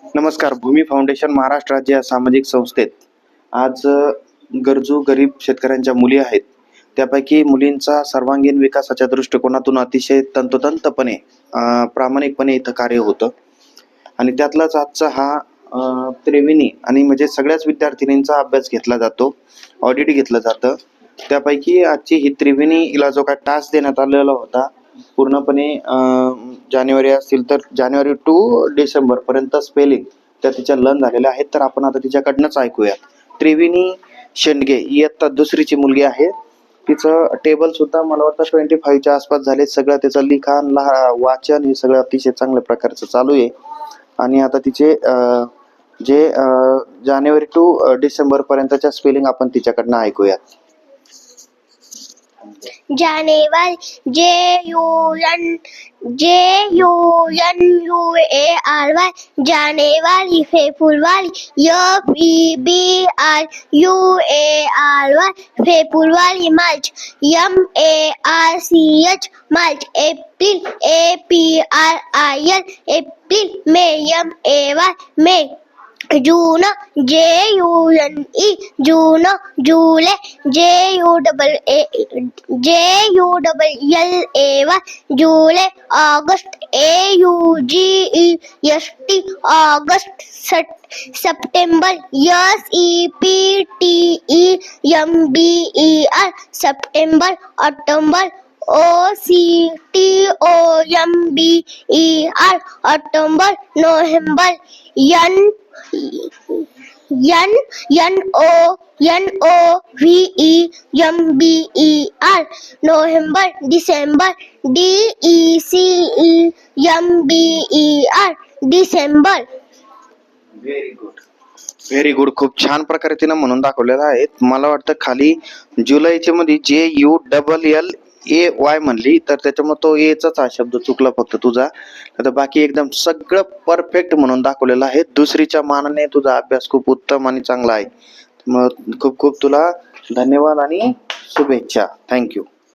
नमस्कार. भूमी फाउंडेशन महाराष्ट्र राज्य या सामाजिक संस्थेत आज गरजू गरीब शेतकऱ्यांच्या मुली आहेत. त्यापैकी मुलींचा सर्वांगीण विकासाच्या दृष्टिकोनातून अतिशय तंतोतंतपणे प्रामाणिकपणे इथं कार्य होतं आणि त्यातलाच आजचा हा त्रिवेणी आणि म्हणजे सगळ्याच विद्यार्थिनींचा अभ्यास घेतला जातो, ऑडिट घेतलं जातं. त्यापैकी आजची ही त्रिवेणी हिला जो काय टास्क देण्यात आलेला होता पूर्णपणे जानेवारी असतील तर जानेवारी टू डिसेंबर पर्यंत स्पेलिंग त्या तिच्या लर्न झालेल्या आहेत. तर आपण आता तिच्याकडनंच ऐकूया. त्रिवेणी शेंडगे ही इयत्ता दुसरीची मुलगी आहे. तिचं टेबल सुद्धा मला वाटतं 25च्या आसपास झाले. सगळं त्याचं लिखाण वाचन हे सगळं अतिशय चांगल्या प्रकारचं चालू आहे. आणि आता तिचे जे जानेवारी टू डिसेंबर पर्यंतच्या स्पेलिंग आपण तिच्याकडनं ऐकूया. जानेवारी JUNUARY जानेवारी फेब्रुवारी FEBRUARY फेब्रुवारी मार्च MARCH मार्च एप्रिल APRIL एप्रिल मे MAY मे जून JUNE जून जुलै JULLAY जुलै ऑगस्ट AUGEST ऑगस्ट सप्टेंबर SEPTEMBER सप्टेंबर ऑक्टोबर OCTOMBER ऑक्टोबर नोव्हेंबर NOVEMBER नोव्हेंबर डिसेंबर DECEMBER डिसेंबर. Very good. खूप छान प्रकारे तिनं म्हणून दाखवलेलं आहे. मला वाटतं खाली जुलैच्या मध्ये JULLAY म्हणली तर त्याच्यामुळे तो एचाच हा शब्द चुकला फक्त तुझा. आता बाकी एकदम सगळं परफेक्ट म्हणून दाखवलेलं आहे. दुसरीच्या मानाने तुझा अभ्यास खूप उत्तम आणि चांगला आहे. मग खूप खूप तुला धन्यवाद आणि शुभेच्छा. थँक्यू.